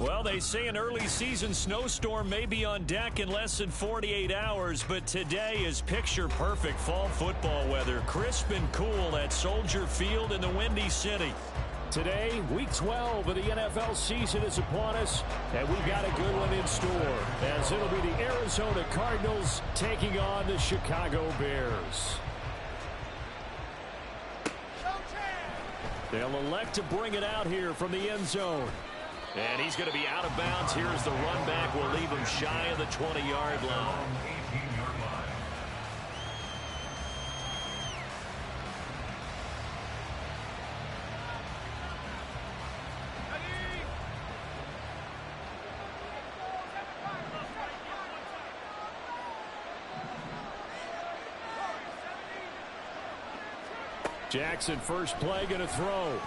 Well, they say an early season snowstorm may be on deck in less than 48 hours, but today is picture-perfect fall football weather. Crisp and cool at Soldier Field in the Windy City. Today, Week 12 of the NFL season is upon us, and we've got a good one in store, as it'll be the Arizona Cardinals taking on the Chicago Bears. They'll elect to bring it out here from the end zone. And he's going to be out of bounds. Here's the run back. We'll leave him shy of the 20-yard line. Jackson, first play, going to throw.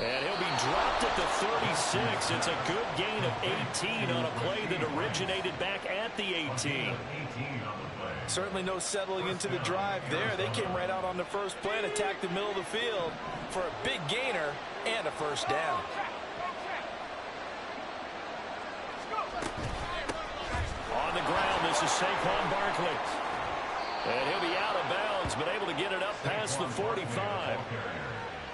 And he'll be dropped at the 36. It's a good gain of 18 on a play that originated back at the 18. Certainly no settling into the drive there. They came right out on the first play and attacked the middle of the field for a big gainer and a first down. On the ground, this is Saquon Barkley. And he'll be out of bounds, but able to get it up past the 45.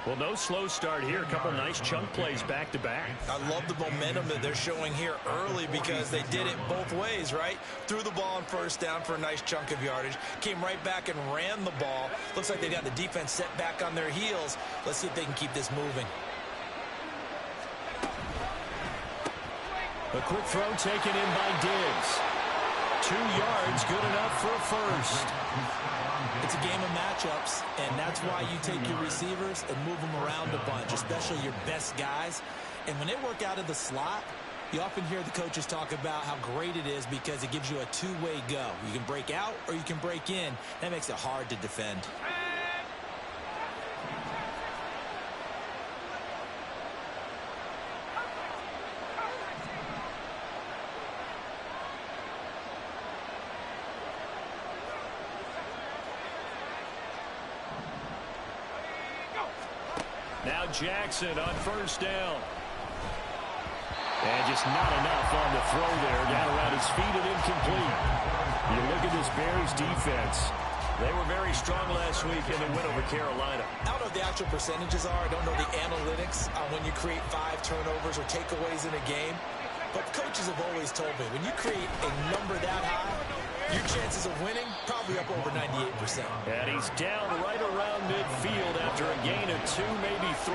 Well, no slow start here. A couple nice chunk plays back-to-back. I love the momentum that they're showing here early because they did it both ways, right? Threw the ball on first down for a nice chunk of yardage. Came right back and ran the ball. Looks like they got the defense set back on their heels. Let's see if they can keep this moving. A quick throw taken in by Diggs. 2 yards, good enough for a first. It's a game of matchups, and that's why you take your receivers and move them around a bunch, especially your best guys. And when they work out of the slot, you often hear the coaches talk about how great it is because it gives you a two-way go. You can break out or you can break in. That makes it hard to defend. Now Jackson on first down. And just not enough on the throw there. Down around his feet and incomplete. You look at this Bears defense. They were very strong last week in the win over Carolina. I don't know what the actual percentages are. I don't know the analytics on when you create 5 turnovers or takeaways in a game. But coaches have always told me, when you create a number that high, your chances of winning probably up over 98%. And he's down right around midfield after a gain of 2, maybe 3.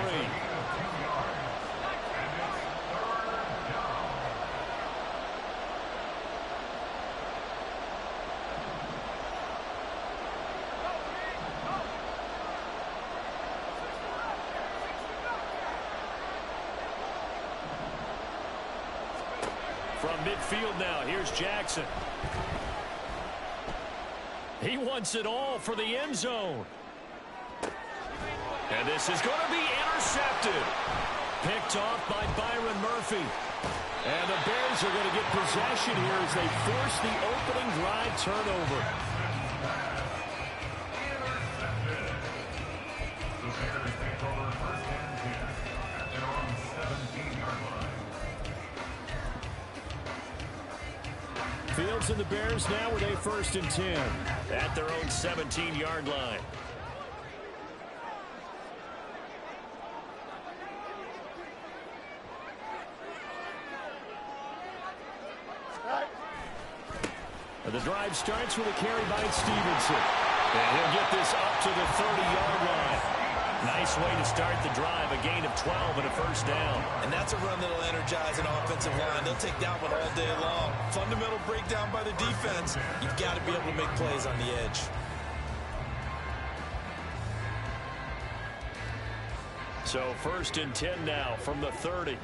From midfield now, here's Jackson. He wants it all for the end zone. And this is going to be intercepted. Picked off by Byron Murphy. And the Bears are going to get possession here as they force the opening drive turnover. Fields and the Bears now with a 1st and 10. At their own 17-yard line. The drive starts with a carry by Stevenson. And he'll get this up to the 30-yard line. Nice way to start the drive, a gain of 12 and a first down. And that's a run that'll energize an offensive line. They'll take that one all day long. Fundamental breakdown by the defense. You've got to be able to make plays on the edge. So 1st and 10 now from the 30.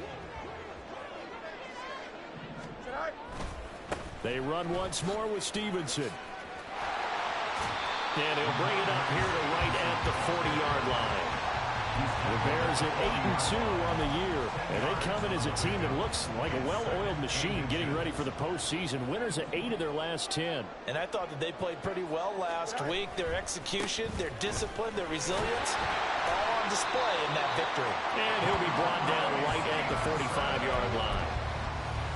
They run once more with Stevenson. And he'll bring it up here to right at the 40-yard line. The Bears at 8-2 on the year. And they come in as a team that looks like a well-oiled machine getting ready for the postseason. Winners at 8 of their last 10. And I thought that they played pretty well last week. Their execution, their discipline, their resilience, all on display in that victory. And he'll be brought down right at the 45-yard line.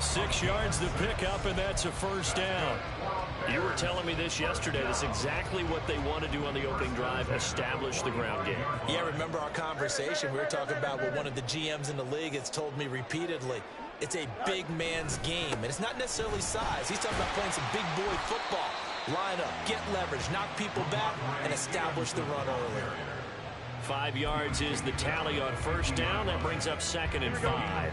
6 yards to pick up, and that's a first down. You were telling me this yesterday. That's exactly what they want to do on the opening drive, establish the ground game. Yeah, remember our conversation. We were talking about what one of the GMs in the league has told me repeatedly. It's a big man's game, and it's not necessarily size. He's talking about playing some big boy football. Line up, get leverage, knock people back, and establish the run early. 5 yards is the tally on first down. That brings up 2nd and 5.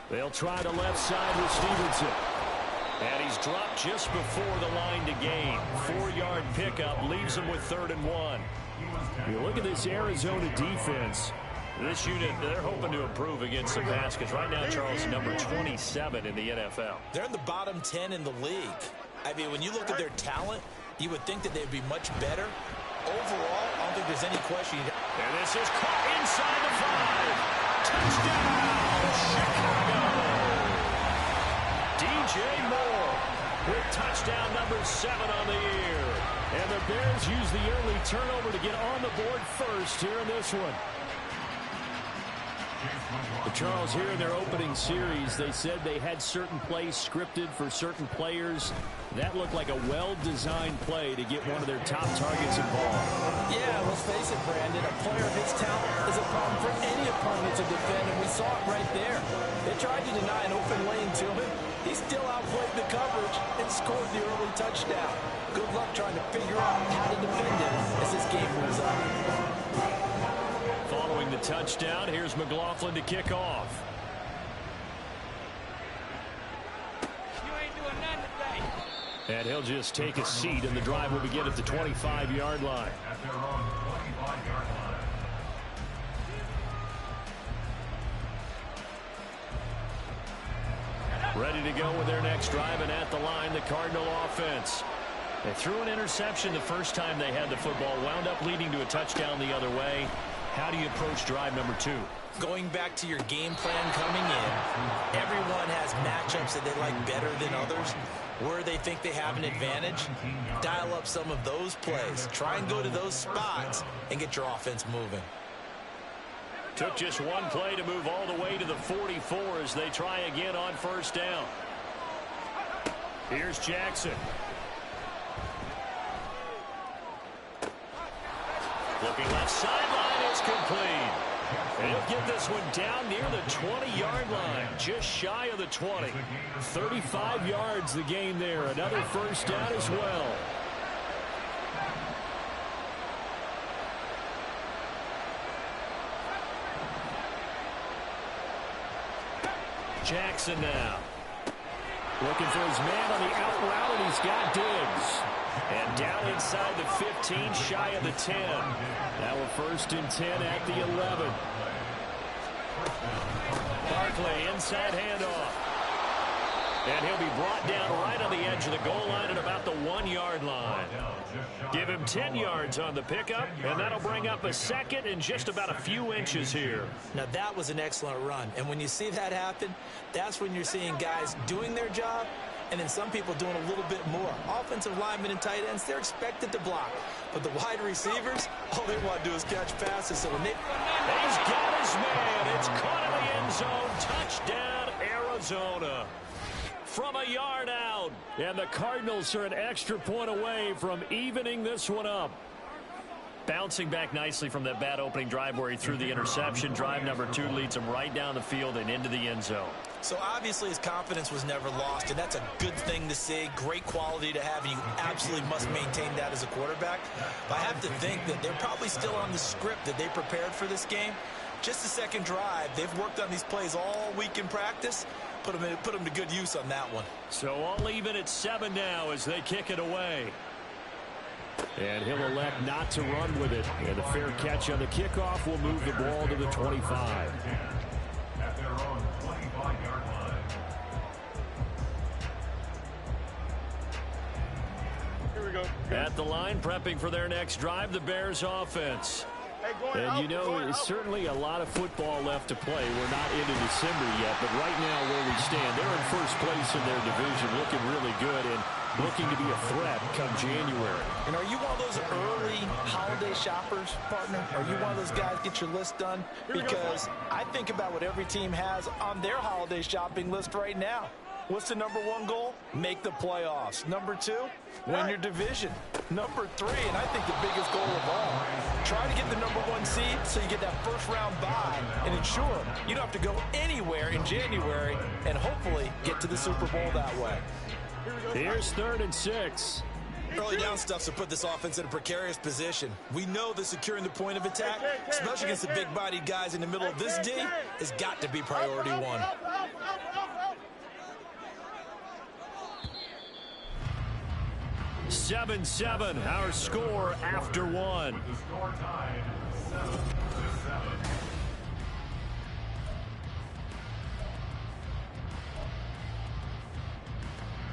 They'll try the left side with Stevenson. And he's dropped just before the line to gain. 4-yard pickup leaves him with 3rd and 1. You look at this Arizona defense. This unit, they're hoping to improve against the pass because right now, Charles, number 27 in the NFL. They're in the bottom 10 in the league. I mean, when you look at their talent, you would think that they'd be much better. Overall, I don't think there's any question. And this is caught inside the 5. Touchdown, Chicago. DJ Moore with touchdown number 7 on the year. And the Bears use the early turnover to get on the board first here in this one. But Charles, here in their opening series, they said they had certain plays scripted for certain players. That looked like a well-designed play to get one of their top targets involved. Yeah, let's face it, Brandon. A player of his talent is a problem for any opponent to defend, and we saw it right there. They tried to deny an open lane to him. He still outplayed the coverage and scored the early touchdown. Good luck trying to figure out how to defend him as this game moves on. Following the touchdown, here's McLaughlin to kick off. You ain't doing nothing today. And he'll just take a seat, and the drive will begin at the 25-yard line. Ready to go with their next drive, and at the line, the Cardinal offense. They threw an interception the first time they had the football, wound up leading to a touchdown the other way. How do you approach drive number 2? Going back to your game plan coming in, everyone has matchups that they like better than others. Where they think they have an advantage, dial up some of those plays. Try and go to those spots and get your offense moving. Took just one play to move all the way to the 44 as they try again on first down. Here's Jackson. Looking left sideline, it's complete. And he'll get this one down near the 20-yard line, just shy of the 20. 35 yards the gain there. Another first down as well. Jackson now. Looking for his man on the out route, and he's got Diggs. And down inside the 15, shy of the 10. Now a 1st and 10 at the 11. Barkley, inside handoff. And he'll be brought down right on the edge of the goal line at about the 1-yard line. Give him 10 yards on the pickup, and that'll bring up a 2nd and just about a few inches here. Now, that was an excellent run. And when you see that happen, that's when you're seeing guys doing their job and then some people doing a little bit more. Offensive linemen and tight ends, they're expected to block. But the wide receivers, all they want to do is catch passes. So when he's got his man. It's caught in the end zone. Touchdown, Arizona. From a yard out. And the Cardinals are an extra point away from evening this one up. Bouncing back nicely from that bad opening drive where he threw the interception. Drive number 2 leads him right down the field and into the end zone. So obviously his confidence was never lost, and that's a good thing to see. Great quality to have, and you absolutely must maintain that as a quarterback. But I have to think that they're probably still on the script that they prepared for this game. Just the second drive. They've worked on these plays all week in practice. Put them to good use on that one. So all even at 7 now as they kick it away. And he'll elect not to run with it. And a fair catch on the kickoff will move the ball to the 25. At their own 25-yard line. Here we go. At the line, prepping for their next drive, the Bears offense. And you know, it's certainly a lot of football left to play. We're not into December yet, but right now where we stand, they're in first place in their division, looking really good. And looking to be a threat come January. And are you one of those early holiday shoppers, partner? Are you one of those guys get your list done? Because I think about what every team has on their holiday shopping list right now. What's the number one goal? Make the playoffs. Number two, win your division. Number three, and I think the biggest goal of all, try to get the number one seed so you get that first round bye and ensure you don't have to go anywhere in January and hopefully get to the Super Bowl that way. Here's 3rd and 6. Early down stuff to put this offense in a precarious position. We know that securing the point of attack, especially against the big-bodied guys in the middle of this D, has got to be priority one. 7-7, our score after 1. The score tied 7-7.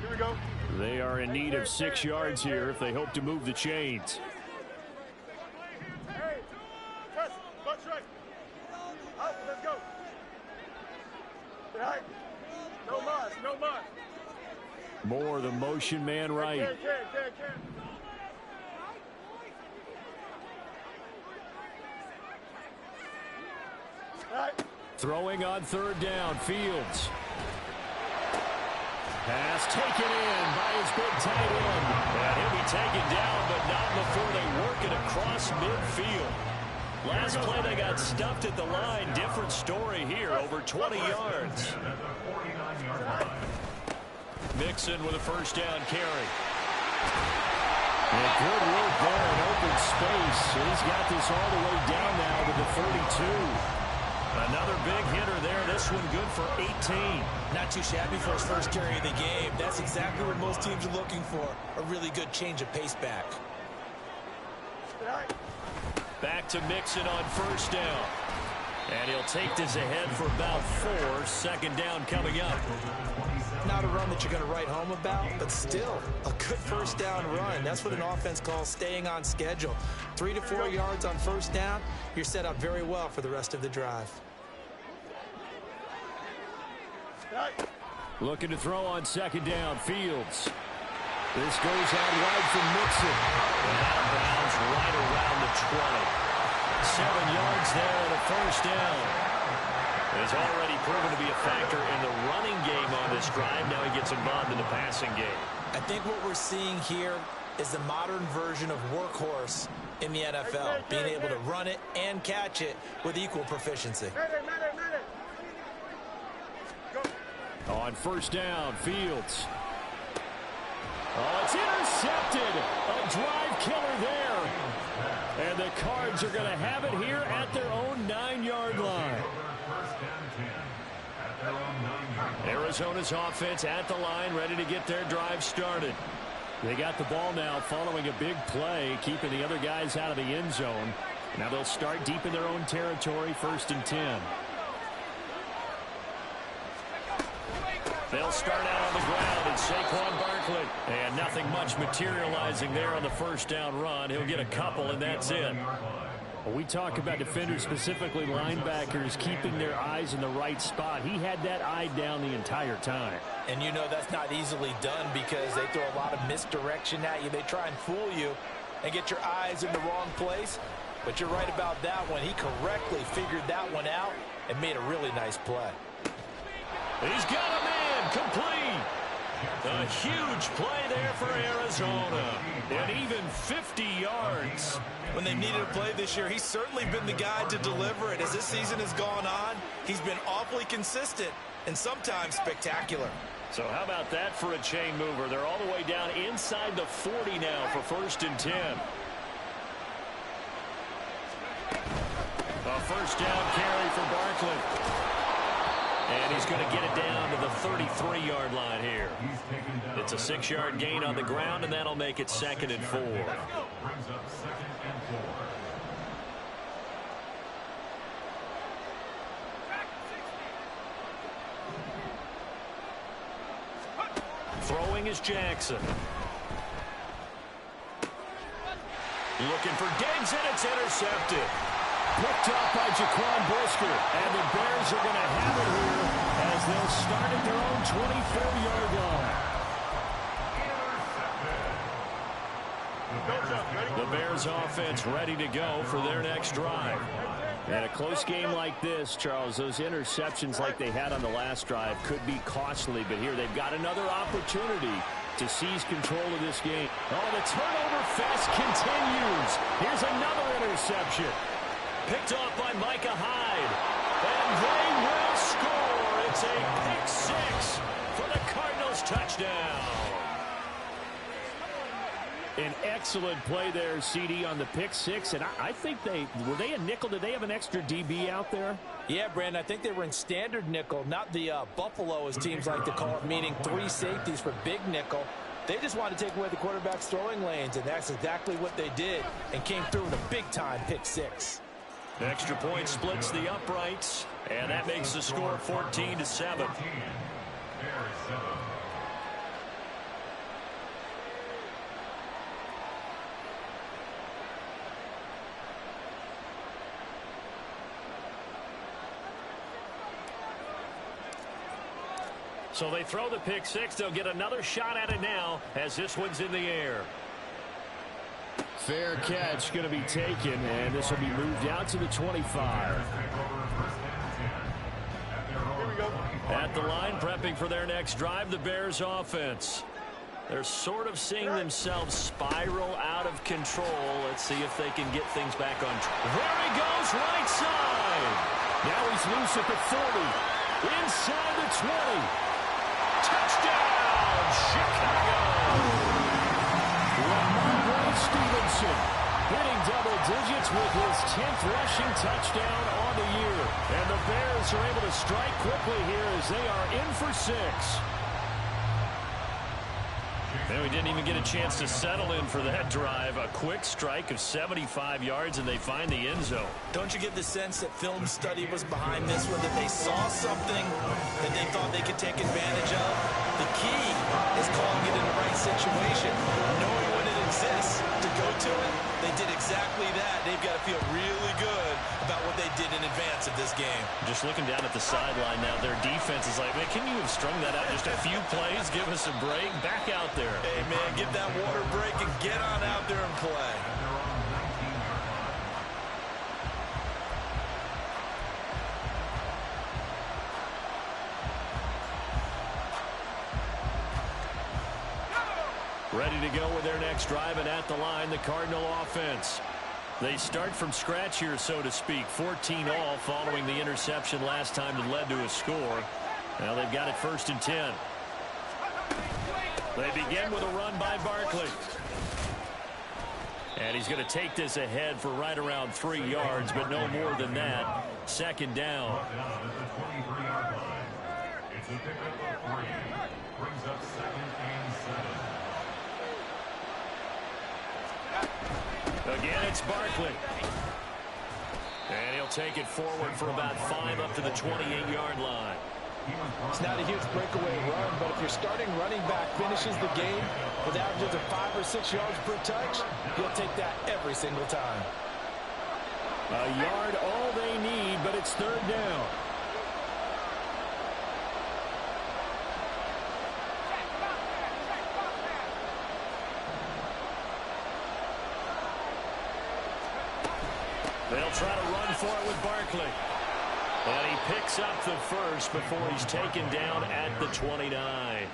Here we go. They are in need of 6 yards here if they hope to move the chains. Hey, press, butt strike. Out, let's go. Right. No mud, no mud. More the motion man right. Can. Right. Throwing on 3rd down, Fields. Pass taken in by his big tight end. And he'll be taken down, but not before they work it across midfield. Last play, they got stuffed at the line. Different story here, over 20 yards. Mixon with a first down carry. And good work there in open space. He's got this all the way down now to the 32. Another big hitter there. This one good for 18. Not too shabby for his first carry of the game. That's exactly what most teams are looking for. A really good change of pace back. Back to Mixon on first down. And he'll take this ahead for about 4. 2nd down coming up. Not a run that you're going to write home about, but still a good first down run. That's what an offense calls staying on schedule. 3 to 4 yards on first down. You're set up very well for the rest of the drive. Looking to throw on 2nd down, Fields. This goes out wide from Mixon. And out of bounds right around the 20. 7 yards there and a first down. He's already proven to be a factor in the running game on this drive. Now he gets involved in the passing game. I think what we're seeing here is the modern version of workhorse in the NFL, being able to run it and catch it with equal proficiency. On first down, Fields. Oh, it's intercepted. A drive killer there. And the Cards are going to have it here at their own 9-yard line. Arizona's offense at the line, ready to get their drive started. They got the ball now following a big play, keeping the other guys out of the end zone. Now they'll start deep in their own territory, 1st and 10. They'll start out on the ground, and Saquon Barkley. And nothing much materializing there on the first down run. He'll get a couple, and that's it. Well, we talk about defenders, specifically linebackers, keeping their eyes in the right spot. He had that eye down the entire time. And you know that's not easily done because they throw a lot of misdirection at you. They try and fool you and get your eyes in the wrong place. But you're right about that one. He correctly figured that one out and made a really nice play. He's got him in, complete. A huge play there for Arizona. And even 50 yards. When they needed a play this year, he's certainly been the guy to deliver it. As this season has gone on, he's been awfully consistent and sometimes spectacular. So how about that for a chain mover? They're all the way down inside the 40 now for 1st and 10. A first down carry for Barkley. And he's going to get it down to the 33-yard line here. It's a 6-yard gain on the ground, and that'll make it 2nd and 4. Brings up 2nd and 4. Throwing is Jackson. Looking for Diggs, and it's intercepted. Picked up by Jaquan Brisker. And the Bears are going to have it here as they'll start at their own 24-yard line. The Bears offense ready to go for their next drive. And a close game like this, Charles, those interceptions like they had on the last drive could be costly, but here they've got another opportunity to seize control of this game. Oh, the turnover fest continues. Here's another interception. Picked off by Micah Hyde. And they will score. It's a pick six for the Cardinals touchdown. An excellent play there, CD, on the pick six. And I think were they a nickel? Did they have an extra DB out there? Yeah, Brandon, I think they were in standard nickel, not the Buffalo, as teams like to call it, meaning 3 safeties for big nickel. They just wanted to take away the quarterback's throwing lanes, and that's exactly what they did and came through with a big-time pick six. Extra point splits the uprights, and that makes the score 14-7. So they throw the pick six. They'll get another shot at it now as this one's in the air. Fair catch going to be taken, and this will be moved out to the 25. At the line, prepping for their next drive, the Bears offense. They're sort of seeing themselves spiral out of control. Let's see if they can get things back on track. There he goes, right side. Now he's loose at the 40. Inside the 20. Touchdown, Chicago! Stevenson hitting double digits with his 10th rushing touchdown on the year. And the Bears are able to strike quickly here as they are in for 6. And we didn't even get a chance to settle in for that drive. A quick strike of 75 yards, and they find the end zone. Don't you get the sense that film study was behind this one, that they saw something that they thought they could take advantage of? The key is calling it in the right situation, knowing when it exists to go to it. They did exactly that. They've got to feel really good about what they did in advance of this game. Just looking down at the sideline now, their defense is like, man, can you have strung that out just a few plays? Give us a break. Back out there. Hey, man, give that water break and get on out there and play. Ready to go with their next drive, and at the line, the Cardinal offense. They start from scratch here, so to speak. 14-all following the interception last time that led to a score. Now they've got it 1st and 10. They begin with a run by Barkley. And he's going to take this ahead for right around 3 yards, but no more than that. 2nd down. It's a pickup of 3. Brings up 2nd and 7. Again, it's Barkley. And he'll take it forward for about 5 up to the 28-yard line. It's not a huge breakaway run, but if your starting running back finishes the game with averages of 5 or 6 yards per touch, you'll take that every single time. A yard all they need, but it's 3rd down. They'll try to run for it with Barkley. And he picks up the first before he's taken down at the 29.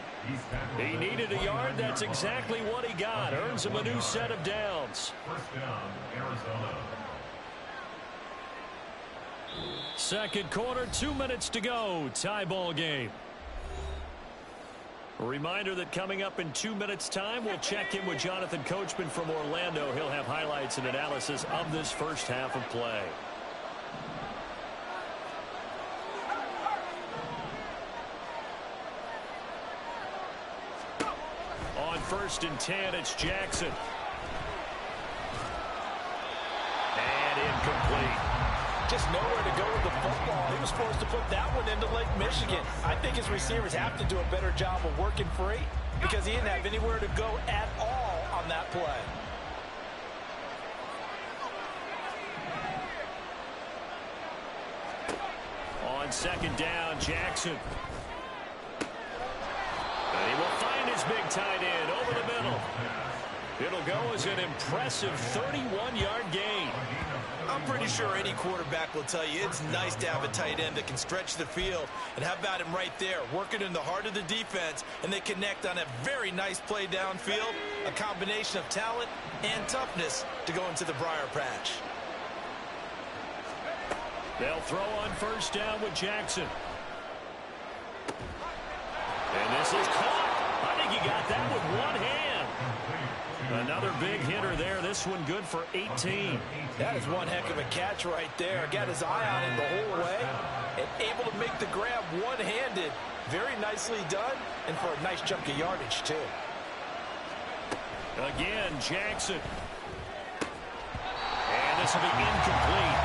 He needed a yard. That's exactly what he got. Earns him a new set of downs. 1st down, Arizona. 2nd quarter, 2 minutes to go. Tie ball game. A reminder that coming up in 2 minutes' time, we'll check in with Jonathan Coachman from Orlando. He'll have highlights and analysis of this first half of play. On 1st and 10, it's Jackson. And incomplete. Just nowhere to go with the football. He was forced to put that one into Lake Michigan. I think his receivers have to do a better job of working free because he didn't have anywhere to go at all on that play. On 2nd down, Jackson. And he will find his big tight end over the middle. It'll go as an impressive 31-yard gain. I'm pretty sure any quarterback will tell you it's nice to have a tight end that can stretch the field. And how about him right there, working in the heart of the defense, and they connect on a very nice play downfield, a combination of talent and toughness to go into the briar patch. They'll throw on first down with Jackson. And this is caught. I think he got that with one hand. Another big hitter there. This one good for 18. That is one heck of a catch right there. Got his eye on him the whole way and able to make the grab one-handed. Very nicely done and for a nice chunk of yardage, too. Again, Jackson. And this will be incomplete.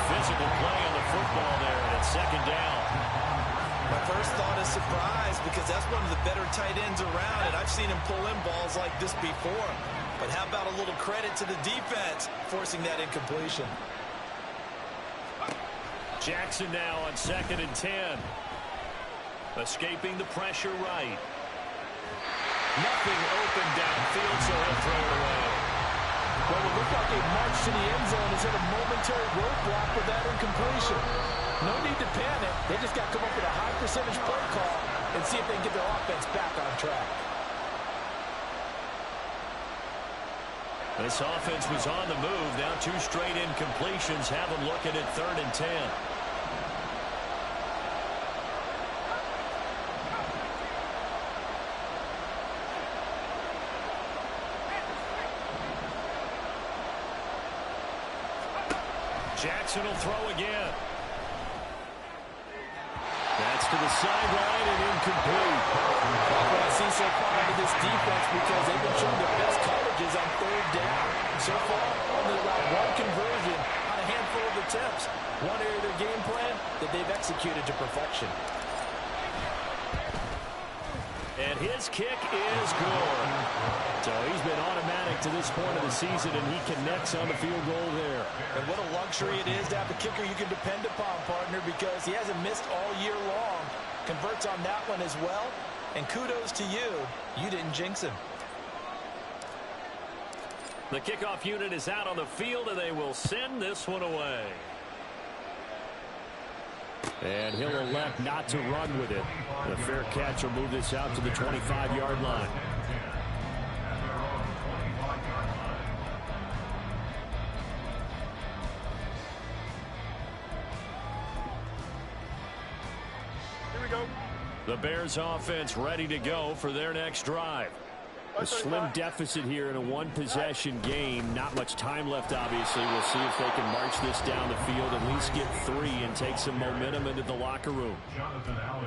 Physical play on the football there, and it's second down. My first thought is surprise because that's one of the better tight ends around, and I've seen him pull in balls like this before. But how about a little credit to the defense forcing that incompletion? Jackson now on 2nd and 10. Escaping the pressure right. Nothing open downfield, so he'll throw it away. Well, it looked like a march to the end zone has hit a momentary roadblock with that incompletion. No need to panic. They just got to come up with a high percentage play call and see if they can get their offense back on track. This offense was on the move. Now 2 straight incompletions have them looking at 3rd and 10. Jackson will throw again. That's to the sideline and incomplete. That's what I see so far out of this defense because they've been showing their best coverages on 3rd down. So far, only allowed 1 conversion on a handful of attempts. One area of their game plan that they've executed to perfection. And his kick is good. So he's been automatic to this point of the season, and he connects on the field goal there. And what a luxury it is to have a kicker you can depend upon, partner, because he hasn't missed all year long. Converts on that one as well. And kudos to you. You didn't jinx him. The kickoff unit is out on the field, and they will send this one away. And he'll elect not to run with it. The fair catch will move this out to the 25-yard line. Here we go. The Bears offense ready to go for their next drive. A slim deficit here in a one-possession game. Not much time left, obviously. We'll see if they can march this down the field, at least get 3 and take some momentum into the locker room.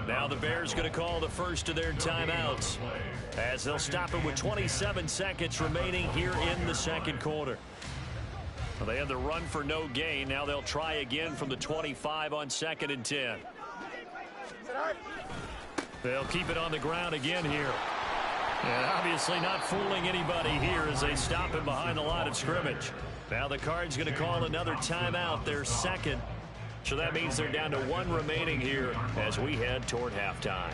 Now the Bears going to call the first of their timeouts as they'll stop it with 27 seconds remaining here in the second quarter. Well, they had the run for no gain. Now they'll try again from the 25 on 2nd and 10. They'll keep it on the ground again here. And obviously not fooling anybody here as they stop him behind the line of scrimmage. Now the Cards going to call another timeout, their second. So that means they're down to 1 remaining here as we head toward halftime.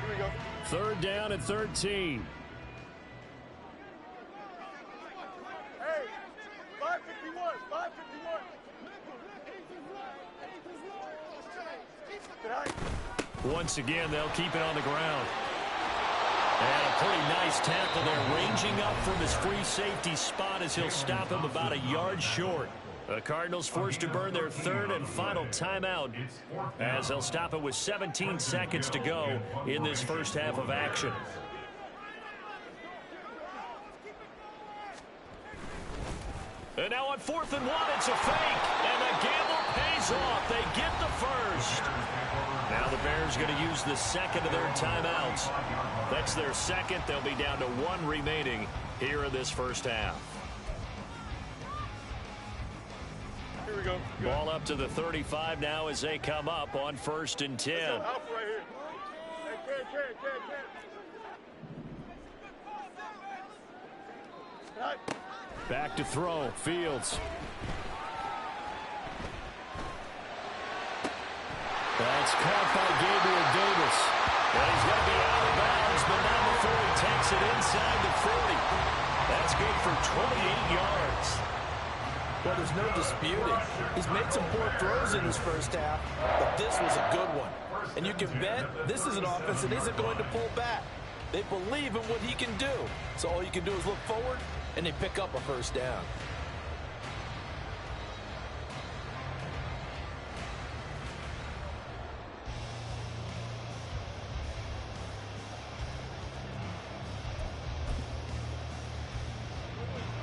Here we go. 3rd down and 13. Hey, 551, 551. Once again, they'll keep it on the ground. And a pretty nice tackle there, ranging up from his free safety spot as he'll stop him about a yard short. The Cardinals forced to burn their 3rd and final timeout as they'll stop it with 17 seconds to go in this first half of action. And now on 4th and 1, it's a fake. And the gamble pays off. They get the first. Now the Bears going to use the second of their timeouts. That's their second. They'll be down to 1 remaining here in this first half. Here we go. Ball up to the 35 now as they come up on 1st and 10. Alpha right here. Hey, Back to throw. Fields. That's caught by Gabriel Davis. And he's going to be out of bounds, but not before he takes it inside the 40. That's good for 28 yards. Well, there's no disputing. He's made some poor throws in his first half, but this was a good one. And you can bet this is an offense that isn't going to pull back. They believe in what he can do. So all you can do is look forward, and they pick up a first down.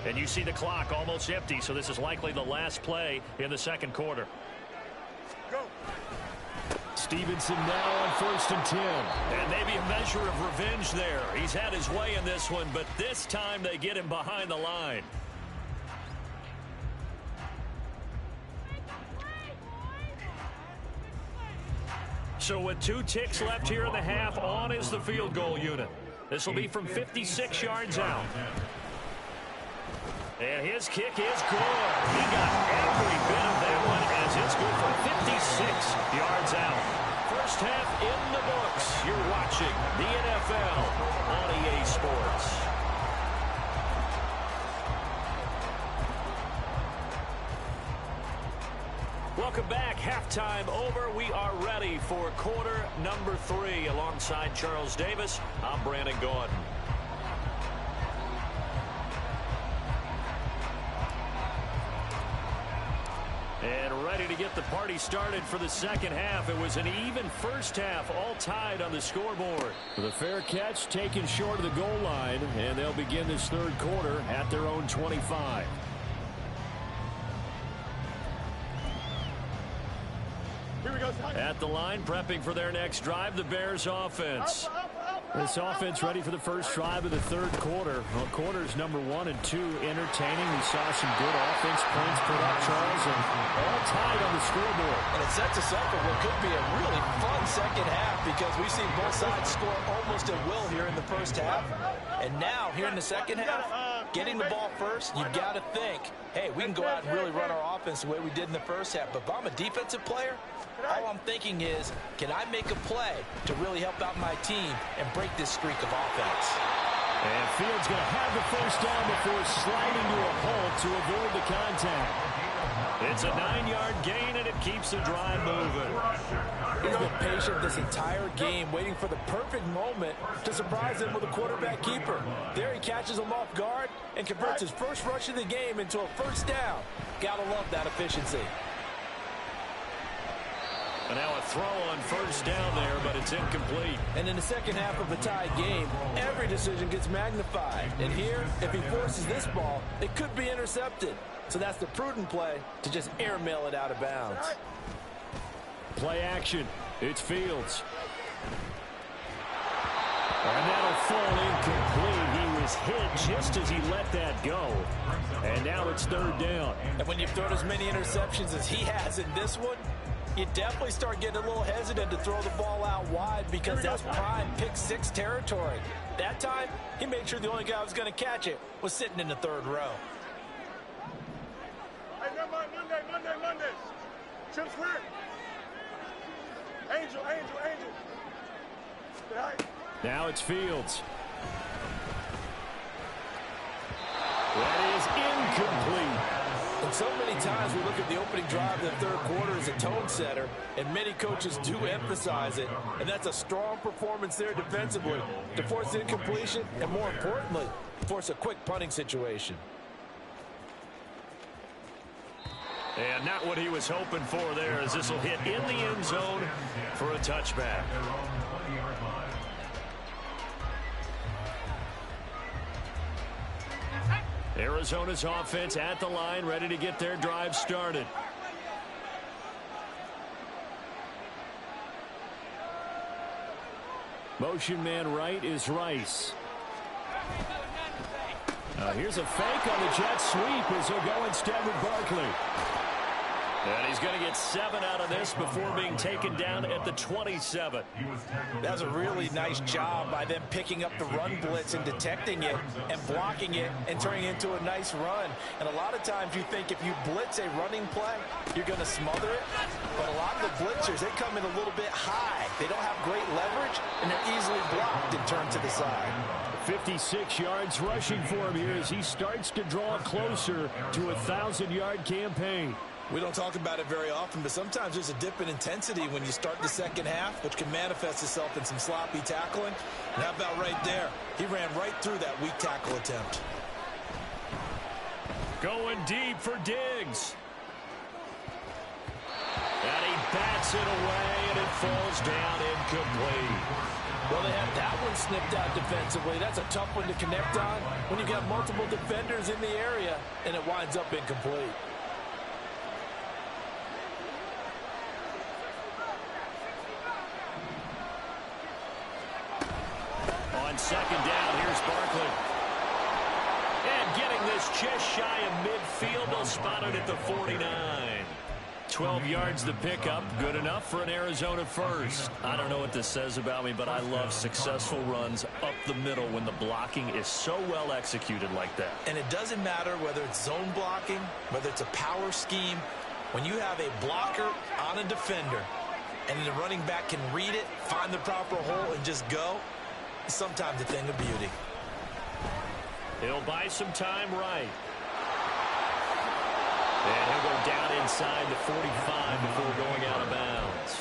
And you see the clock almost empty, so this is likely the last play in the second quarter. Go. Stevenson now on 1st and 10. And maybe a measure of revenge there. He's had his way in this one, but this time they get him behind the line. So with 2 ticks left here in the half, on is the field goal unit. This will be from 56 yards out. And his kick is good. He got every bit of that one as it's good for 56 yards out. First half in the books. You're watching the NFL on EA Sports. Welcome back. Halftime over. We are ready for quarter number 3. Alongside Charles Davis, I'm Brandon Gotw. And ready to get the party started for the second half. It was an even first half, all tied on the scoreboard. The fair catch taken short of the goal line, and they'll begin this third quarter at their own 25. Here we go. At the line, prepping for their next drive, the Bears offense. This offense ready for the first drive of the third quarter. Well, quarters number 1 and 2 entertaining. We saw some good offense points put up, Charles, and all tied on the scoreboard. And it sets us up for what could be a really fun second half because we've seen both sides score almost at will here in the first half. And now, here in the second half, getting the ball first, you've got to think, hey, we can go out and really run our offense the way we did in the first half. But if I'm a defensive player, all I'm thinking is, can I make a play to really help out my team and break this streak of offense? And Fields going to have the first down before sliding to a halt to avoid the contact. It's a 9-yard gain, and it keeps the drive moving. He's been patient this entire game, waiting for the perfect moment to surprise him with a quarterback keeper. There he catches him off guard and converts his first rush of the game into a first down. Gotta love that efficiency. And now a throw on first down there, but it's incomplete. And in the second half of a tied game, every decision gets magnified. And here, if he forces this ball, it could be intercepted. So that's the prudent play to just airmail it out of bounds. Play action. It's Fields. And that'll fall incomplete. He was hit just as he let that go. And now it's third down. And when you've thrown as many interceptions as he has in this one, you definitely start getting a little hesitant to throw the ball out wide because that's prime pick-6 territory. That time, he made sure the only guy who was going to catch it was sitting in the third row. Hey, never mind. Monday. Chip's clear. Angel. Say hi. Now it's Fields. That is incomplete. And so many times we look at the opening drive of the third quarter as a tone setter, and many coaches do emphasize it. And that's a strong performance there defensively to force incompletion and, more importantly, force a quick punting situation. And not what he was hoping for there, as this will hit in the end zone for a touchback. Arizona's offense at the line, ready to get their drive started. Motion man right is Rice. Here's a fake on the jet sweep as he'll go instead with Barkley. And he's going to get 7 out of this before being taken down at the 27. That was a really nice job by them picking up the run blitz and detecting it and blocking it and turning it into a nice run. And a lot of times you think if you blitz a running play, you're going to smother it. But a lot of the blitzers, they come in a little bit high. They don't have great leverage, and they're easily blocked and turned to the side. 56 yards rushing for him here as he starts to draw closer to a 1,000-yard campaign. We don't talk about it very often, but sometimes there's a dip in intensity when you start the second half, which can manifest itself in some sloppy tackling. And how about right there? He ran right through that weak tackle attempt. Going deep for Diggs. And he bats it away, and it falls down incomplete. Well, they have that one snipped out defensively. That's a tough one to connect on when you've got multiple defenders in the area, and it winds up incomplete. On second down, here's Barkley. And getting this just shy of midfield, they'll spot it at the 49. 12 yards to pick up, good enough for an Arizona first. I don't know what this says about me, but I love successful runs up the middle when the blocking is so well executed like that. And it doesn't matter whether it's zone blocking, whether it's a power scheme. When you have a blocker on a defender and the running back can read it, find the proper hole, and just go, it's sometimes a thing of beauty. He'll buy some time right. And he'll go down inside the 45 before going out of bounds.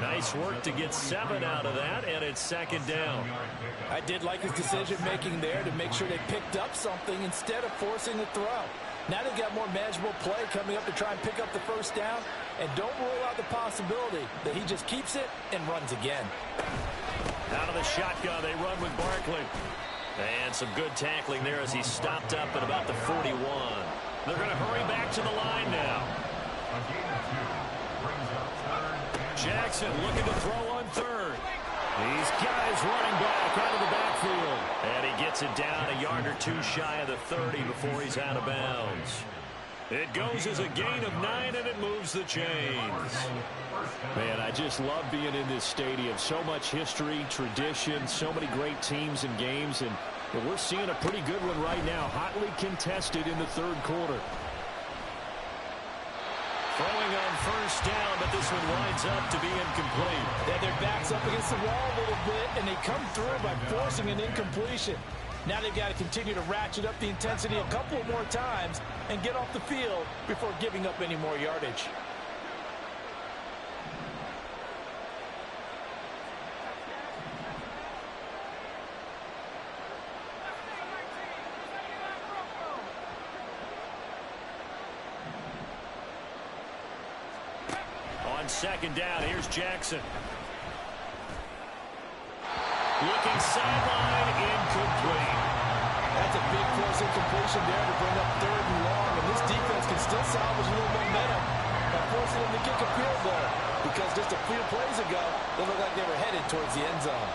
Nice work to get 7 out of that, and it's second down. I did like his decision-making there to make sure they picked up something instead of forcing the throw. Now they've got more manageable play coming up to try and pick up the first down, and don't rule out the possibility that he just keeps it and runs again. Out of the shotgun, they run with Barkley. And some good tackling there as he stopped up at about the 41. They're going to hurry back to the line now. Jackson looking to throw on third. These guys running back out of the backfield. And he gets it down a yard or two shy of the 30 before he's out of bounds. It goes as a gain of 9, and it moves the chains. Man, I just love being in this stadium. So much history, tradition, so many great teams and games, and we're seeing a pretty good one right now, hotly contested in the third quarter. Throwing on first down, but this one winds up to be incomplete. Yeah, their back's up against the wall a little bit, and they come through by forcing an incompletion. Now they've got to continue to ratchet up the intensity a couple of more times and get off the field before giving up any more yardage. On second down, here's Jackson. Looking sideline, incomplete. That's a big force incompletion there to bring up third and long, and this defense can still salvage a little momentum by forcing them to kick a field goal, because just a few plays ago, they looked like they were headed towards the end zone.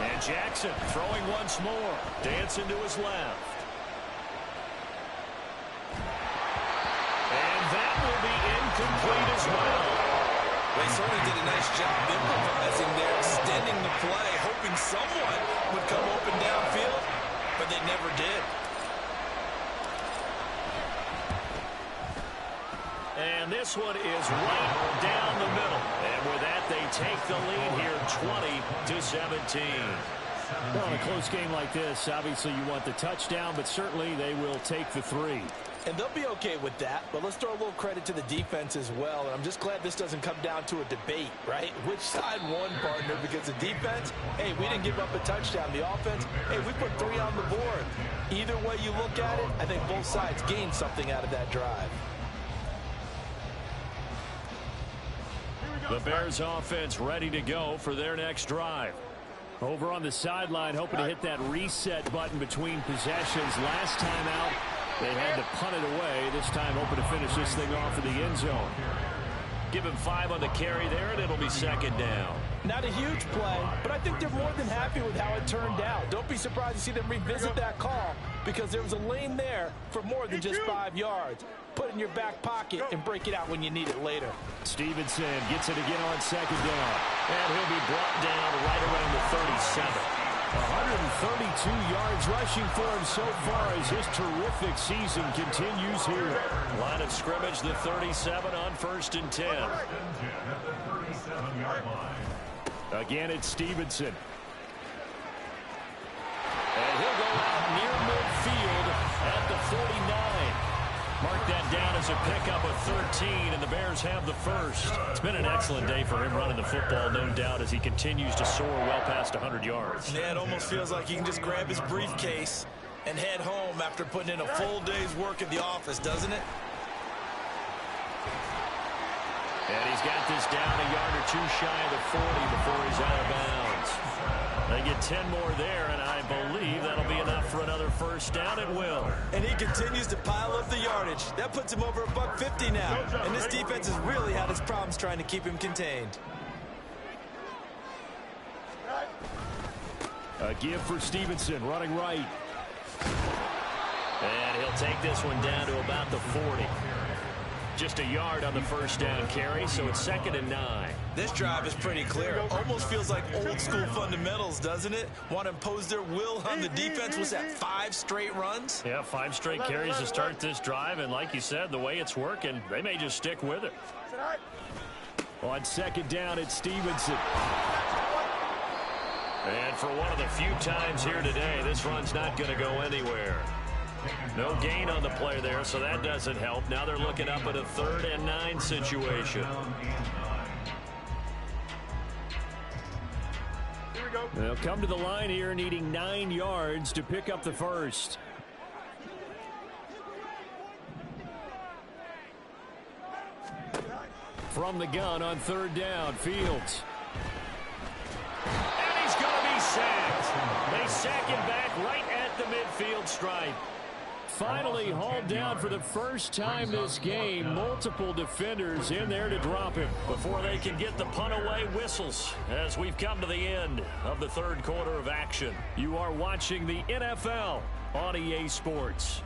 And Jackson throwing once more, dancing to his left. And that will be incomplete as well. They certainly did a nice job improvising there, extending the play, hoping someone would come open downfield, but they never did. And this one is right down the middle. And with that, they take the lead here 20-17. Well, in a close game like this, obviously you want the touchdown, but certainly they will take the 3. And they'll be okay with that, but let's throw a little credit to the defense as well. And I'm just glad this doesn't come down to a debate, right? Which side won, partner? Because the defense, hey, we didn't give up a touchdown. The offense, hey, we put 3 on the board. Either way you look at it, I think both sides gained something out of that drive. The Bears offense ready to go for their next drive. Over on the sideline, hoping to hit that reset button between possessions. Last time out, they had to punt it away. This time hoping to finish this thing off in the end zone. Give him 5 on the carry there, and it'll be second down. Not a huge play, but I think they're more than happy with how it turned out. Don't be surprised to see them revisit that call because there was a lane there for more than just 5 yards. Put it in your back pocket and break it out when you need it later. Stevenson gets it again on second down. And he'll be brought down right around the 37. 132 yards rushing for him so far as his terrific season continues here. Line of scrimmage, the 37 on 1st and 10. Again, it's Stevenson. And he'll go out near midfield at the 49. Mark that down as a pickup of 13, and the Bears have the first. It's been an excellent day for him running the football, no doubt, as he continues to soar well past 100 yards. Yeah, it almost feels like he can just grab his briefcase and head home after putting in a full day's work at the office, doesn't it? And he's got this down a yard or two shy of the 40 before he's out of bounds. They get 10 more there, and I believe that'll be enough for another first down. It will. And he continues to pile up the yardage. That puts him over $150 now. And this defense has really had its problems trying to keep him contained. A give for Stevenson, running right. And he'll take this one down to about the 40. Just a yard on the first down carry, so it's 2nd and 9. This drive is pretty clear. Almost feels like old school fundamentals, doesn't it? Want to impose their will on the defense. Was that 5 straight runs? Yeah, 5 straight carries to start this drive, and like you said, the way it's working, they may just stick with it. On 2nd down, it's Stevenson. And for one of the few times here today, this run's not going to go anywhere. No gain on the play there, so that doesn't help. Now they're looking up at a 3rd and 9 situation. They'll come to the line here needing 9 yards to pick up the first. From the gun on 3rd down, Fields. And he's going to be sacked. They sack him back right at the midfield stripe. Finally hauled down for the first time this game. Multiple defenders in there to drop him. Before they can get the punt away, whistles as we've come to the end of the 3rd quarter of action. You are watching the NFL on EA Sports.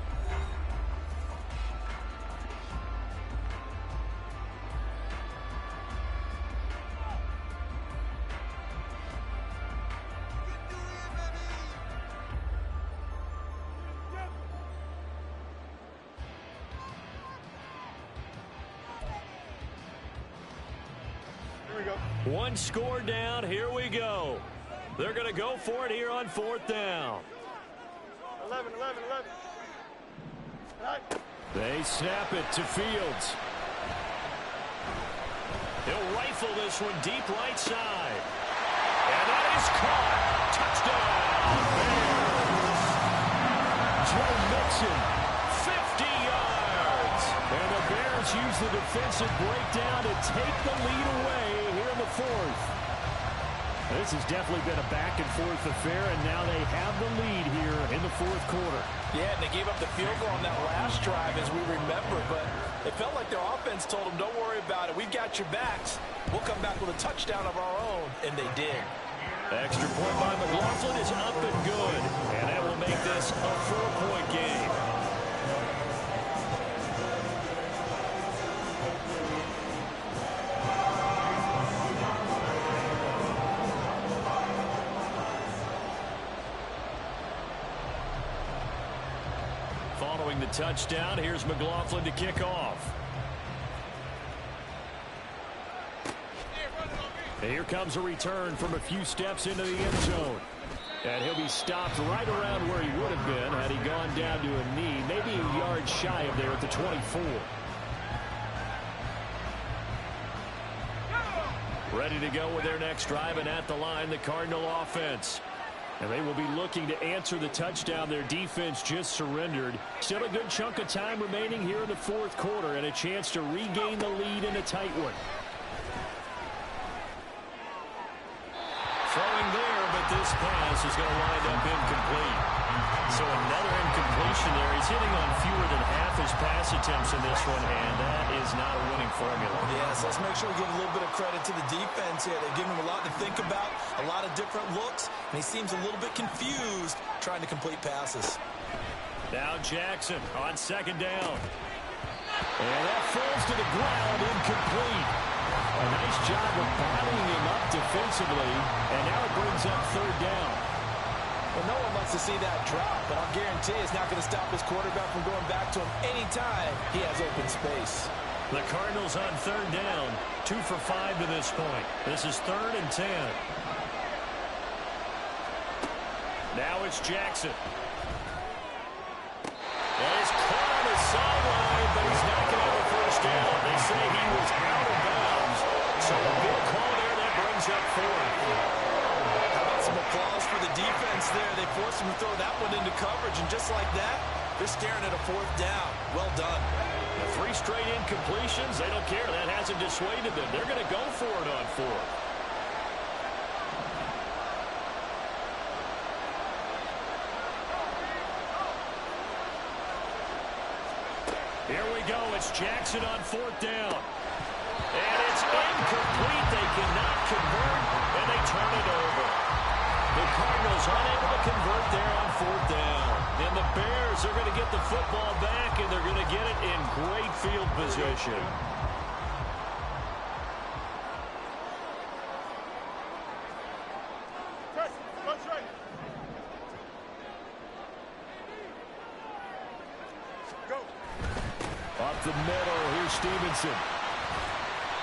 One score down. Here we go. They're going to go for it here on 4th down. 11. They snap it to Fields. He'll rifle this one deep right side. And that is caught. Touchdown, Bears. Joe Mixon. 50 yards. And the Bears use the defensive breakdown to take the lead away here in the 4th. This has definitely been a back-and-forth affair, and now they have the lead here in the 4th quarter. Yeah, and they gave up the field goal on that last drive, as we remember, but it felt like their offense told them, don't worry about it. We've got your backs. We'll come back with a touchdown of our own, and they did. Extra point by McLaughlin is up and good, and that will make this a 4-point game. Following the touchdown, here's McLaughlin to kick off. Here comes a return from a few steps into the end zone. And he'll be stopped right around where he would have been had he gone down to a knee, maybe a yard shy of there at the 24. Ready to go with their next drive, and at the line, the Cardinal offense. And they will be looking to answer the touchdown their defense just surrendered. Still a good chunk of time remaining here in the 4th quarter, and a chance to regain the lead in a tight one. Throwing there, but this pass is going to wind up incomplete. So another incompletion there. He's hitting on fewer than half his pass attempts in this one, and that is not a winning formula. Yes, let's make sure we give a little bit of credit to the defense here. They've given him a lot to think about, a lot of different looks, and he seems a little bit confused trying to complete passes. Now Jackson on second down. And that falls to the ground, incomplete. A nice job of bottling him up defensively, and now it brings up third down. Well, no one wants to see that drop, but I'll guarantee it's not going to stop his quarterback from going back to him anytime he has open space. The Cardinals on third down, 2 for 5 to this point. This is 3rd and 10. Now it's Jackson. And he's caught on the sideline, but he's not going to have a first down. They say he was out of bounds. So a big call there, that brings up 4th. How about some applause for the defense there? They forced him to throw that one into coverage, and just like that, they're staring at a 4th down. Well done. 3 straight incompletions, they don't care. That hasn't dissuaded them. They're going to go for it on 4th. Here we go. It's Jackson on 4th down. And it's incomplete. They cannot convert, and they turn it over. The Cardinals unable to convert there on 4th down. And the Bears are going to get the football back, and they're going to get it in great field position. Up the middle, here's Stevenson.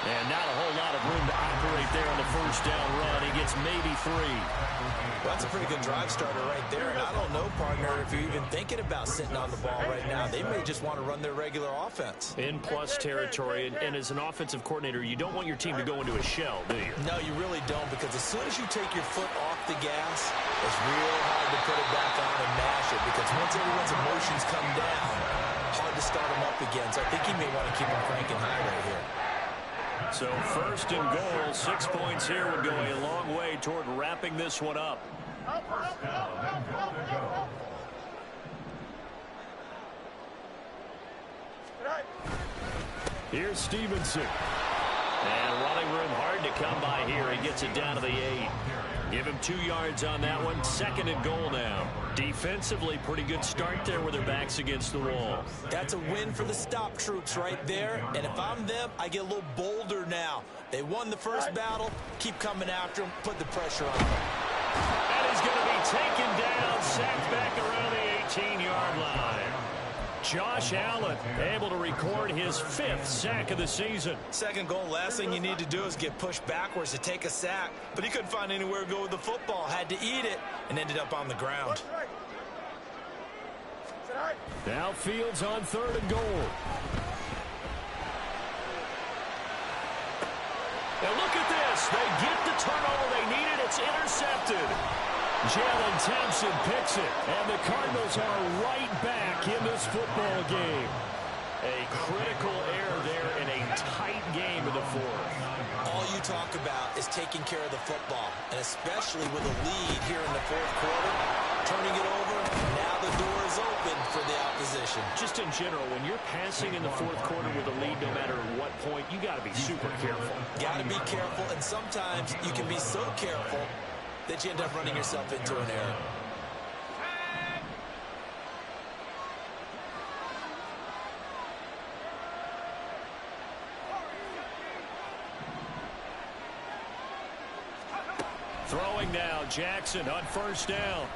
And not a whole lot of room to operate there on the first down run. He gets maybe 3. Well, that's a pretty good drive starter right there. And I don't know, partner, if you're even thinking about sitting on the ball right now. They may just want to run their regular offense. In plus territory, and as an offensive coordinator, you don't want your team to go into a shell, do you? No, you really don't, because as soon as you take your foot off the gas, it's real hard to put it back on and mash it, because once everyone's emotions come down, hard to start them up again. So I think he may want to keep them cranking high right here. So 1st and goal, 6 points here would go a long way toward wrapping this one up. Here's Stevenson. And running room hard to come by here. He gets it down to the 8. Give him 2 yards on that one. 2nd and goal now. Defensively, pretty good start there with their backs against the wall. That's a win for the stop troops right there. And if I'm them, I get a little bolder now. They won the first battle. Keep coming after them. Put the pressure on them. And he's going to be taken down, sacked back around the 18-yard line. Josh Allen able to record his 5th sack of the season. 2nd goal, last thing you need to do is get pushed backwards to take a sack. But he couldn't find anywhere to go with the football. Had to eat it and ended up on the ground. Now Fields on 3rd and goal. Now look at this. They get the turnover they needed. It's intercepted. Jalen Thompson picks it, and the Cardinals are right back in this football game. A critical error there in a tight game in the 4th. All you talk about is taking care of the football, and especially with a lead here in the 4th quarter, turning it over, now the door is open for the opposition. Just in general, when you're passing in the 4th quarter with a lead, no matter what point, you got to be super careful. Got to be careful, and sometimes you can be so careful that you end up running yourself into an error. Throwing now, Jackson on 1st down.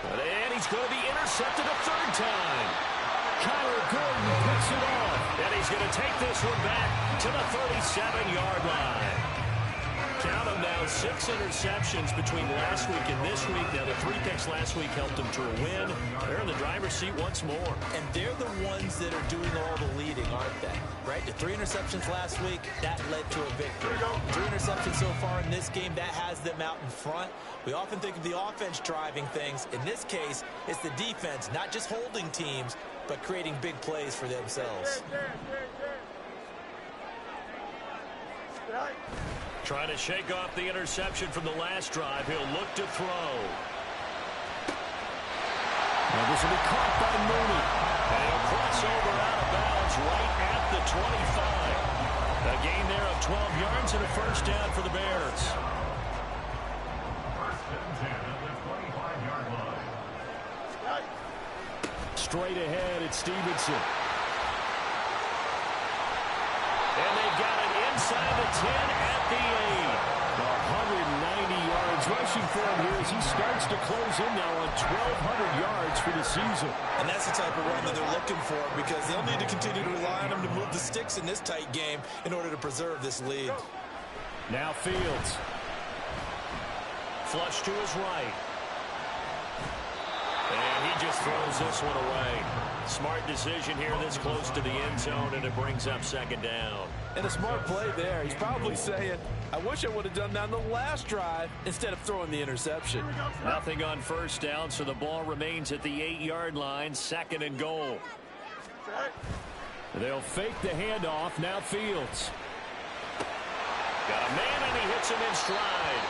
And he's going to be intercepted a 3rd time. Kyler Gordon picks it off. And he's going to take this one back to the 37-yard line. Count them now, 6 interceptions between last week and this week. Now, the 3 picks last week helped them to a win. They're in the driver's seat once more. And they're the ones that are doing all the leading, aren't they? Right? The 3 interceptions last week, that led to a victory. 3 interceptions so far in this game, that has them out in front. We often think of the offense driving things. In this case, it's the defense, not just holding teams, but creating big plays for themselves. Trying to shake off the interception from the last drive. He'll look to throw. Now this will be caught by Mooney. And he'll cross over out of bounds right at the 25. A gain there of 12 yards and a 1st down for the Bears. 1st and 10 at the 25-yard line. straight ahead. It's Stevenson. And they got it inside the 10 at the 8. 190 yards rushing for him here as he starts to close in now on 1,200 yards for the season. And that's the type of run that they're looking for because they'll need to continue to rely on him to move the sticks in this tight game in order to preserve this lead. Now Fields. Flush to his right. And he just throws this one away. Smart decision here this close to the end zone, and it brings up second down. And a smart play there. He's probably saying, I wish I would have done that on the last drive instead of throwing the interception. Nothing on first down, so the ball remains at the 8-yard line, second and goal. They'll fake the handoff. Now Fields. Got a man, and he hits him in stride.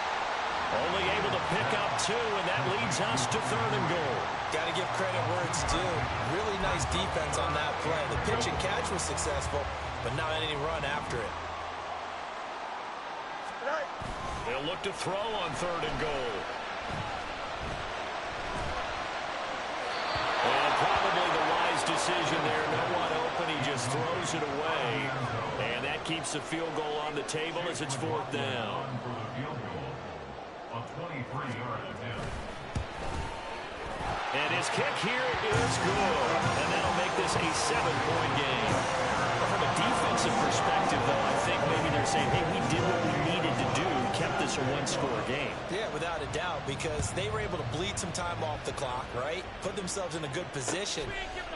Only able to pick up 2, and that leads us to third and goal. Got to give credit where it's due. Really nice defense on that play. The pitch and catch was successful, but not any run after it. They'll look to throw on third and goal. And probably the wise decision there. No one open. He just throws it away. And that keeps the field goal on the table as it's fourth down. A 23-yard attempt. And his kick here is good. And that'll make this a 7-point game. From a defensive perspective, though, I think maybe they're saying, hey, we did what we needed to do, kept this a one-score game. Yeah, without a doubt, because they were able to bleed some time off the clock, right? Put themselves in a good position,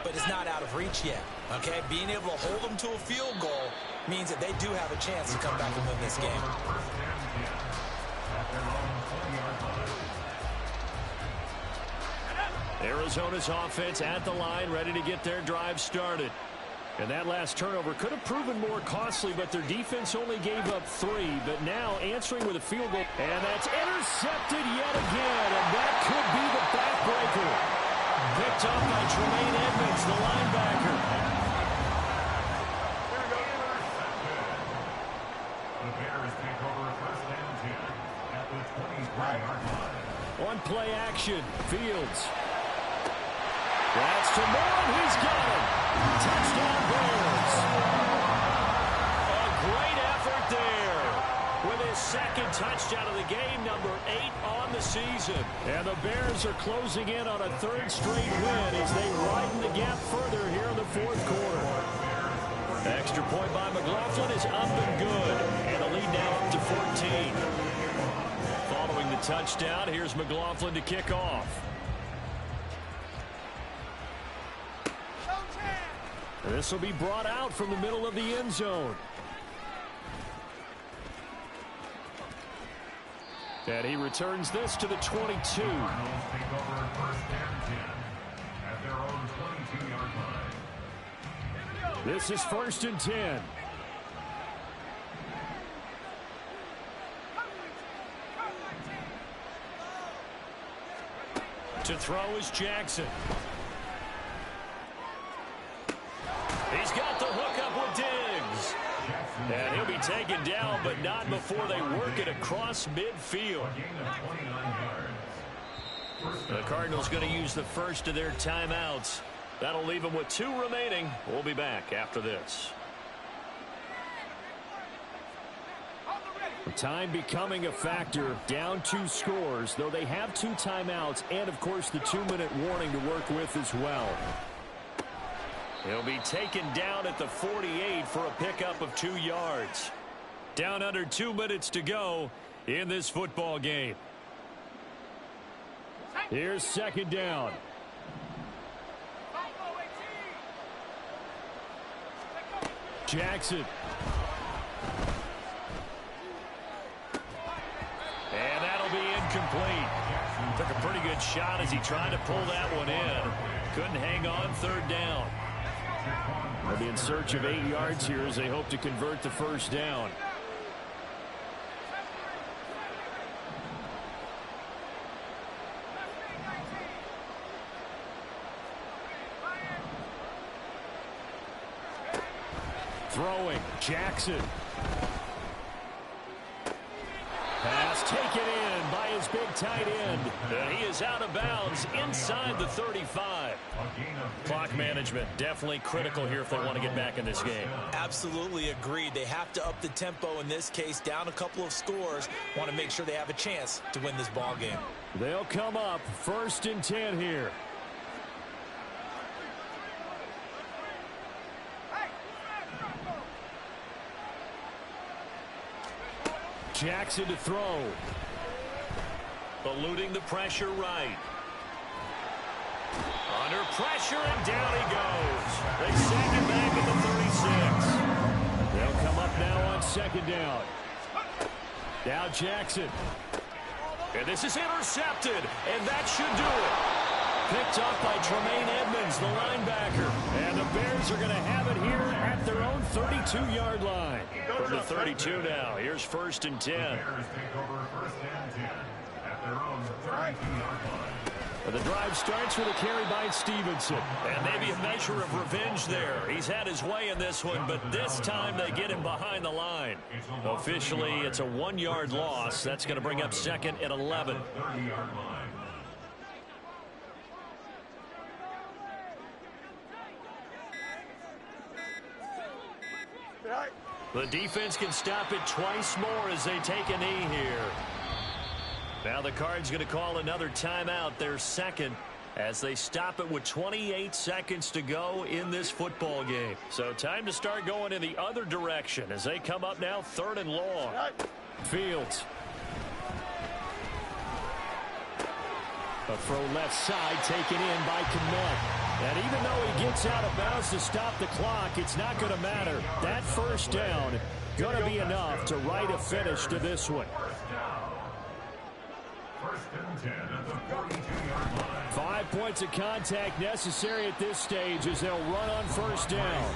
but it's not out of reach yet, okay? Being able to hold them to a field goal means that they do have a chance to come back and win this game. Arizona's offense at the line, ready to get their drive started. And that last turnover could have proven more costly, but their defense only gave up 3. But now answering with a field goal. And that's intercepted yet again. And that could be the backbreaker. Picked up by Tremaine Edmonds, the linebacker. The Bears take over first and 10 at the 23-yard line. On play action, Fields. That's to Moore, and he's got him. Touchdown Bears. A great effort there. With his second touchdown of the game, number 8 on the season. And the Bears are closing in on a third straight win as they widen the gap further here in the fourth quarter. Extra point by McLaughlin is up and good. And the lead now up to 14. Following the touchdown, here's McLaughlin to kick off. This will be brought out from the middle of the end zone. And he returns this to the 22. Take over first and 10 at their own 22-yard line. This is first and 10. To throw is Jackson. He's got the hookup with Diggs. And he'll be taken down, but not before they work it across midfield. The Cardinals going to use the first of their timeouts. That'll leave them with 2 remaining. We'll be back after this. Time becoming a factor. Down 2 scores, though they have 2 timeouts and, of course, the 2-minute warning to work with as well. He'll be taken down at the 48 for a pickup of 2 yards. Down under 2 minutes to go in this football game. Here's second down. Jackson. And that'll be incomplete. Took a pretty good shot as he tried to pull that one in. Couldn't hang on, third down. They'll be in search of 8 yards here as they hope to convert the first down. Throwing, Jackson. Pass It's taken in by his big tight end. And he is out of bounds inside the 35. Clock management definitely critical here if they want to get back in this game. Absolutely agreed. They have to up the tempo in this case, down a couple of scores. Want to make sure they have a chance to win this ball game. They'll come up 1st and 10 here. Jackson to throw. Eluding the pressure right. Under pressure, and down he goes. They sack him back at the 36. They'll come up now on 2nd down. Now Jackson. And this is intercepted, and that should do it. Picked off by Tremaine Edmonds, the linebacker. And the Bears are going to have it here at their own 32-yard line. From the 32 now, here's 1st and 10. Bears take over 1st and 10 at their own 32-yard line. The drive starts with a carry by Stevenson. And maybe a measure of revenge there. He's had his way in this one, but this time they get him behind the line. Officially, it's a 1-yard loss. That's going to bring up 2nd and 11. 30-yard line. The defense can stop it twice more as they take a knee here. Now the Cards going to call another timeout, their 2nd, as they stop it with 28 seconds to go in this football game. So time to start going in the other direction as they come up now 3rd and long. Fields. A throw left side taken in by Kmet. And even though he gets out of bounds to stop the clock, it's not going to matter. That 1st down going to be enough to write a finish to this one. 1st and 10 at the 42-yard line. 5 points of contact necessary at this stage as they'll run on 1st down.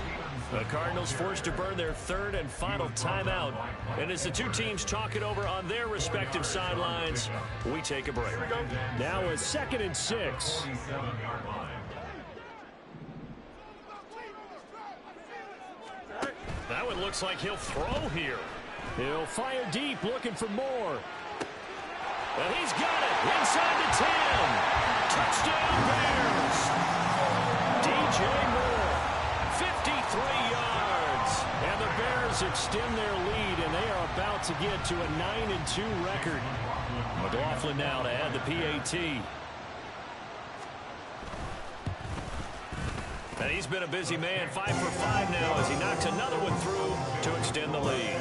The Cardinals forced to burn their 3rd and final timeout. And as the two teams talk it over on their respective sidelines, we take a break. Now a 2nd and 6. 47-yard line. That one looks like he'll throw here. He'll fire deep, looking for more. And he's got it inside the 10. Touchdown Bears. DJ Moore, 53 yards. And the Bears extend their lead, and they are about to get to a 9-2 record. McLaughlin now to add the PAT. And he's been a busy man, 5 for 5 now as he knocks another one through to extend the lead.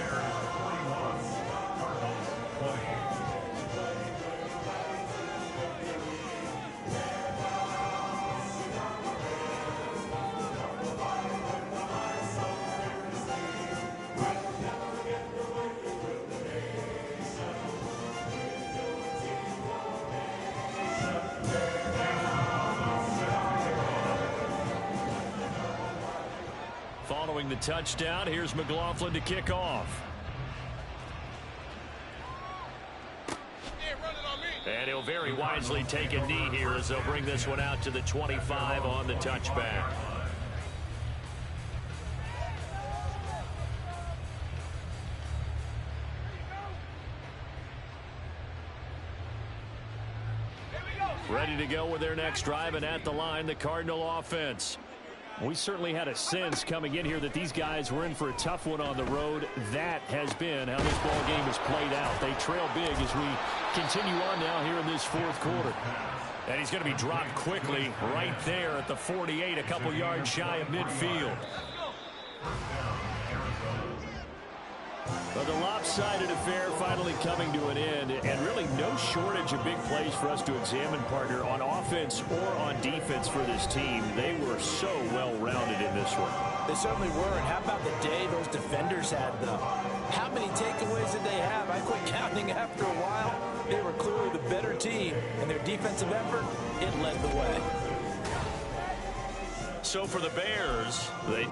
Following the touchdown, here's McLaughlin to kick off. And he'll very wisely take a knee here as they'll bring this one out to the 25 on the touchback. Ready to go with their next drive, and at the line, the Cardinal offense. We certainly had a sense coming in here that these guys were in for a tough one on the road. That has been how this ball game has played out. They trail big as we continue on now here in this 4th quarter. And he's going to be dropped quickly right there at the 48, a couple yards shy of midfield. But the lopsided affair finally coming to an end, and really no shortage of big plays for us to examine, partner, on offense or on defense for this team. They were so well-rounded in this one. They certainly were, and how about the day those defenders had, though? How many takeaways did they have? I quit counting after a while. They were clearly the better team, and their defensive effort, it led the way. So for the Bears, they